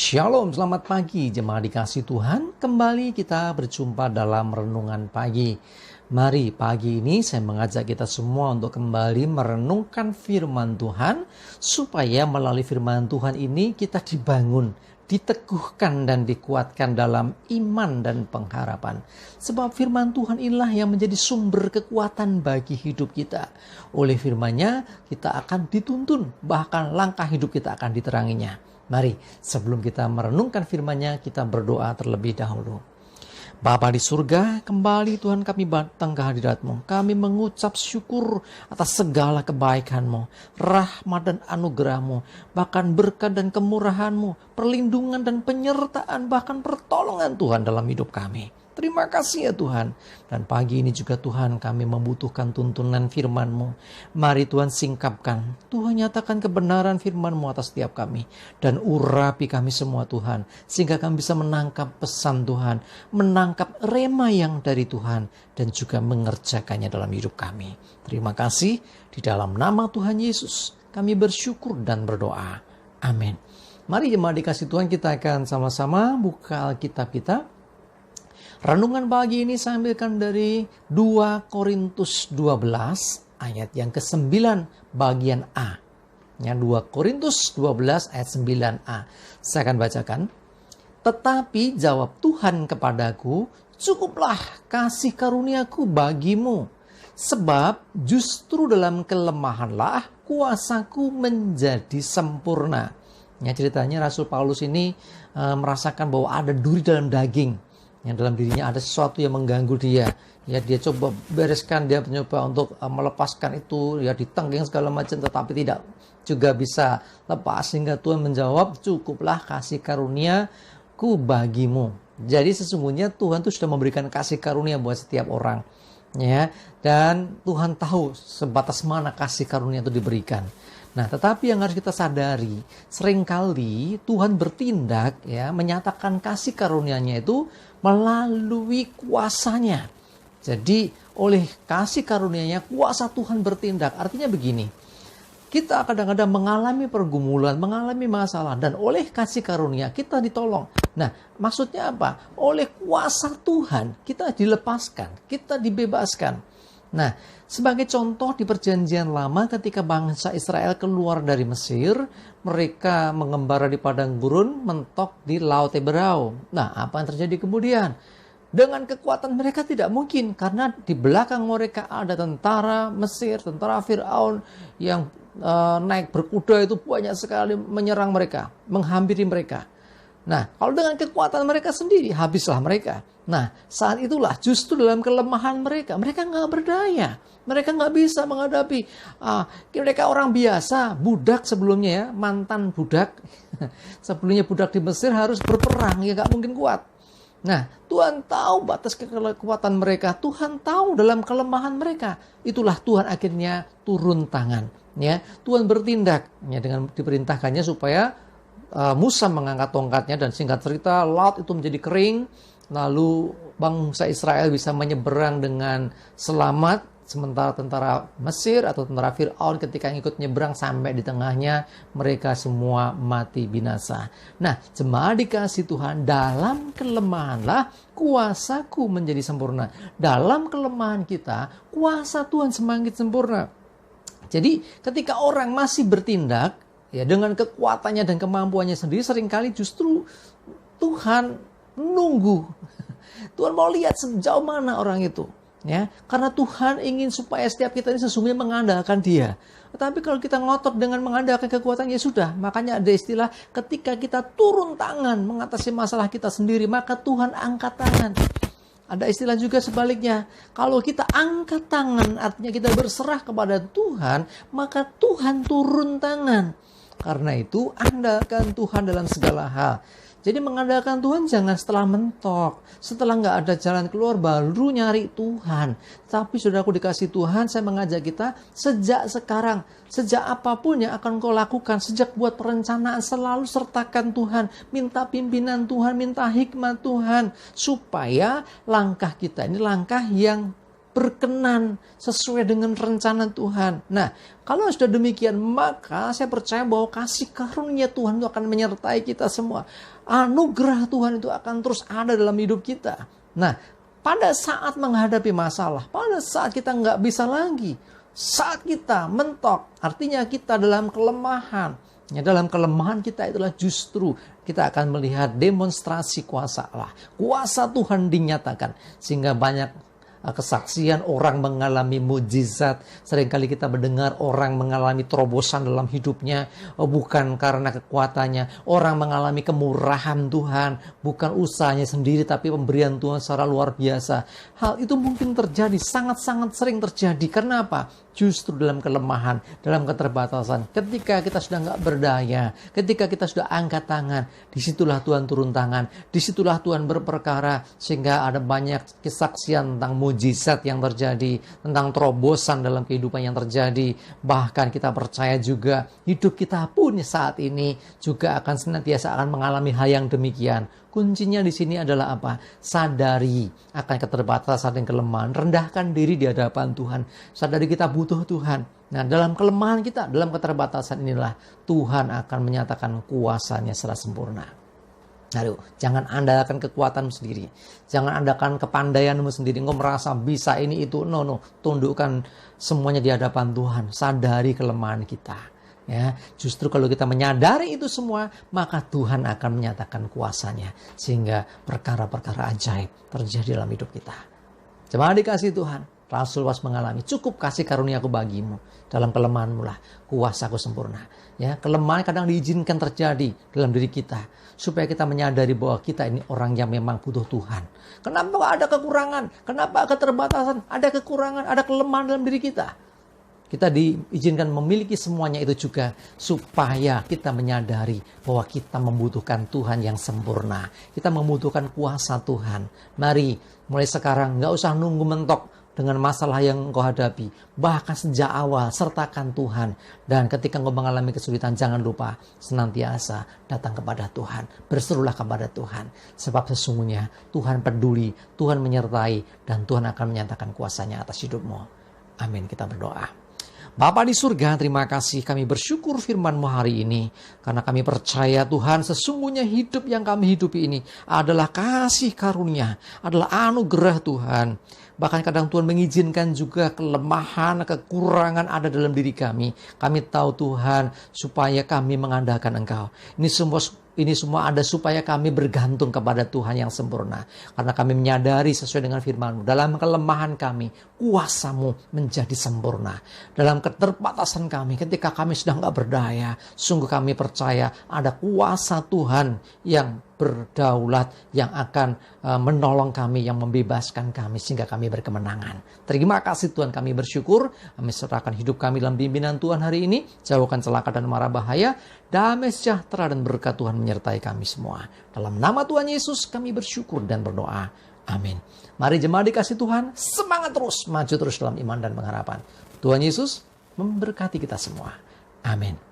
Shalom, selamat pagi jemaat dikasih Tuhan. Kembali kita berjumpa dalam renungan pagi. Mari pagi ini saya mengajak kita semua untuk kembali merenungkan firman Tuhan, supaya melalui firman Tuhan ini kita dibangun, diteguhkan dan dikuatkan dalam iman dan pengharapan. Sebab firman Tuhan inilah yang menjadi sumber kekuatan bagi hidup kita. Oleh firman-Nya kita akan dituntun, bahkan langkah hidup kita akan diteranginya. Mari sebelum kita merenungkan firman-Nya, kita berdoa terlebih dahulu. Bapa di surga, kembali Tuhan kami datang ke hadirat-Mu. Kami mengucap syukur atas segala kebaikan-Mu, rahmat dan anugerah-Mu, bahkan berkat dan kemurahan-Mu, perlindungan dan penyertaan, bahkan pertolongan Tuhan dalam hidup kami. Terima kasih ya Tuhan. Dan pagi ini juga Tuhan kami membutuhkan tuntunan firman-Mu. Mari Tuhan singkapkan, Tuhan nyatakan kebenaran firman-Mu atas setiap kami. Dan urapi kami semua Tuhan. Sehingga kami bisa menangkap pesan Tuhan. Menangkap rema yang dari Tuhan. Dan juga mengerjakannya dalam hidup kami. Terima kasih. Di dalam nama Tuhan Yesus kami bersyukur dan berdoa. Amin. Mari jemaat dikasih Tuhan, kita akan sama-sama buka Alkitab kita. Renungan pagi ini saya ambilkan dari 2 Korintus 12 ayat yang ke-9 bagian A. Ya, 2 Korintus 12 ayat 9a. Saya akan bacakan. Tetapi jawab Tuhan kepadaku, cukuplah kasih karuniaku bagimu. Sebab justru dalam kelemahanlah kuasaku menjadi sempurna. Ya, ceritanya Rasul Paulus ini merasakan bahwa ada duri dalam daging. Yang dalam dirinya ada sesuatu yang mengganggu dia. Ya, dia coba bereskan, dia mencoba untuk melepaskan itu, ya ditenggeng segala macam, tetapi tidak juga bisa lepas. Sehingga Tuhan menjawab, cukuplah kasih karuniaku bagimu. Jadi sesungguhnya Tuhan itu sudah memberikan kasih karunia buat setiap orang. Ya, dan Tuhan tahu sebatas mana kasih karunia itu diberikan. Nah, tetapi yang harus kita sadari, seringkali Tuhan bertindak, ya, menyatakan kasih karunia-Nya itu melalui kuasanya. Jadi, oleh kasih karunia-Nya, kuasa Tuhan bertindak. Artinya begini, kita kadang-kadang mengalami pergumulan, mengalami masalah, dan oleh kasih karunia kita ditolong. Nah, maksudnya apa? Oleh kuasa Tuhan kita dilepaskan, kita dibebaskan. Nah, sebagai contoh di perjanjian lama ketika bangsa Israel keluar dari Mesir, mereka mengembara di padang gurun, mentok di Laut Teberau. Nah, apa yang terjadi kemudian? Dengan kekuatan mereka tidak mungkin, karena di belakang mereka ada tentara Mesir, tentara Firaun yang naik berkuda itu banyak sekali menyerang mereka, menghampiri mereka. Nah, kalau dengan kekuatan mereka sendiri, habislah mereka. Nah, saat itulah justru dalam kelemahan mereka nggak berdaya. Mereka nggak bisa menghadapi. Mereka orang biasa, budak sebelumnya ya, mantan budak. Sebelumnya budak di Mesir harus berperang, ya nggak mungkin kuat. Nah, Tuhan tahu batas kekuatan mereka. Tuhan tahu dalam kelemahan mereka. Itulah Tuhan akhirnya turun tangan. Ya, Tuhan bertindak ya, dengan diperintahkannya supaya Musa mengangkat tongkatnya, dan singkat cerita laut itu menjadi kering. Lalu bangsa Israel bisa menyeberang dengan selamat, sementara tentara Mesir atau tentara Firaun ketika ikut nyeberang sampai di tengahnya, mereka semua mati binasa. Nah, jemaat dikasih Tuhan, dalam kelemahanlah kuasaku menjadi sempurna. Dalam kelemahan kita, kuasa Tuhan semakin sempurna. Jadi ketika orang masih bertindak ya dengan kekuatannya dan kemampuannya sendiri, seringkali justru Tuhan menunggu. Tuhan mau lihat sejauh mana orang itu. Ya, karena Tuhan ingin supaya setiap kita ini sesungguhnya mengandalkan Dia. Tetapi kalau kita ngotot dengan mengandalkan kekuatannya, sudah. Makanya ada istilah, ketika kita turun tangan mengatasi masalah kita sendiri, maka Tuhan angkat tangan. Ada istilah juga sebaliknya. Kalau kita angkat tangan, artinya kita berserah kepada Tuhan, maka Tuhan turun tangan. Karena itu, andalkan Tuhan dalam segala hal. Jadi mengandalkan Tuhan jangan setelah mentok. Setelah nggak ada jalan keluar baru nyari Tuhan. Tapi saudaraku dikasih Tuhan, saya mengajak kita sejak sekarang. Sejak apapun yang akan kau lakukan. Sejak buat perencanaan, selalu sertakan Tuhan. Minta pimpinan Tuhan, minta hikmat Tuhan. Supaya langkah kita ini langkah yang berkenan sesuai dengan rencana Tuhan. Nah, kalau sudah demikian, maka saya percaya bahwa kasih karunia Tuhan itu akan menyertai kita semua. Anugerah Tuhan itu akan terus ada dalam hidup kita. Nah, pada saat menghadapi masalah, pada saat kita nggak bisa lagi, saat kita mentok, artinya kita dalam kelemahan. Ya, dalam kelemahan kita itulah justru kita akan melihat demonstrasi kuasa Allah. Kuasa Tuhan dinyatakan. Sehingga banyak kesaksian orang mengalami mujizat. Seringkali kita mendengar orang mengalami terobosan dalam hidupnya. Bukan karena kekuatannya. Orang mengalami kemurahan Tuhan. Bukan usahanya sendiri tapi pemberian Tuhan secara luar biasa. Hal itu mungkin terjadi. Sangat-sangat sering terjadi. Karena apa? Justru dalam kelemahan, dalam keterbatasan. Ketika kita sudah nggak berdaya, ketika kita sudah angkat tangan, disitulah Tuhan turun tangan, disitulah Tuhan berperkara, sehingga ada banyak kesaksian tentang mujizat yang terjadi, tentang terobosan dalam kehidupan yang terjadi. Bahkan kita percaya juga hidup kita pun saat ini juga akan senantiasa akan mengalami hal yang demikian. Kuncinya di sini adalah apa? Sadari akan keterbatasan dan kelemahan. Rendahkan diri di hadapan Tuhan. Sadari kita butuh Tuhan. Nah, dalam kelemahan kita, dalam keterbatasan inilah Tuhan akan menyatakan kuasanya secara sempurna. Aduh, jangan andalkan kekuatanmu sendiri. Jangan andalkan kepandaianmu sendiri. Engkau merasa bisa ini itu. No. Tundukkan semuanya di hadapan Tuhan. Sadari kelemahan kita. Ya, justru kalau kita menyadari itu semua, maka Tuhan akan menyatakan kuasanya. Sehingga perkara-perkara ajaib terjadi dalam hidup kita. Jemaat dikasih Tuhan, Rasul Paulus mengalami, cukup kasih karunia-Ku bagimu. Dalam kelemahanmu lah, kuasa-Ku sempurna. Ya, kelemahan kadang diizinkan terjadi dalam diri kita. Supaya kita menyadari bahwa kita ini orang yang memang butuh Tuhan. Kenapa ada kekurangan? Kenapa keterbatasan? Ada kekurangan, ada kelemahan dalam diri kita. Kita diizinkan memiliki semuanya itu juga supaya kita menyadari bahwa kita membutuhkan Tuhan yang sempurna. Kita membutuhkan kuasa Tuhan. Mari mulai sekarang nggak usah nunggu mentok dengan masalah yang engkau hadapi. Bahkan sejak awal sertakan Tuhan. Dan ketika engkau mengalami kesulitan, jangan lupa senantiasa datang kepada Tuhan. Berserulah kepada Tuhan. Sebab sesungguhnya Tuhan peduli, Tuhan menyertai, dan Tuhan akan menyatakan kuasanya atas hidupmu. Amin. Kita berdoa. Bapa di surga, terima kasih, kami bersyukur firman-Mu hari ini. Karena kami percaya Tuhan, sesungguhnya hidup yang kami hidupi ini adalah kasih karunia, adalah anugerah Tuhan. Bahkan kadang Tuhan mengizinkan juga kelemahan, kekurangan ada dalam diri kami. Kami tahu Tuhan, supaya kami mengandalkan Engkau. Ini semua ada supaya kami bergantung kepada Tuhan yang sempurna. Karena kami menyadari sesuai dengan firman-Mu. Dalam kelemahan kami, kuasa-Mu menjadi sempurna. Dalam keterbatasan kami, ketika kami sudah nggak berdaya, sungguh kami percaya ada kuasa Tuhan yang berdaulat, yang akan menolong kami, yang membebaskan kami, sehingga kami berkemenangan. Terima kasih Tuhan, kami bersyukur. Kami serahkan hidup kami dalam pimpinan Tuhan hari ini. Jauhkan celaka dan mara bahaya. Damai sejahtera dan berkat Tuhan menyertai kami semua. Dalam nama Tuhan Yesus kami bersyukur dan berdoa. Amin. Mari jemaat dikasih Tuhan, semangat terus, maju terus dalam iman dan pengharapan. Tuhan Yesus memberkati kita semua. Amin.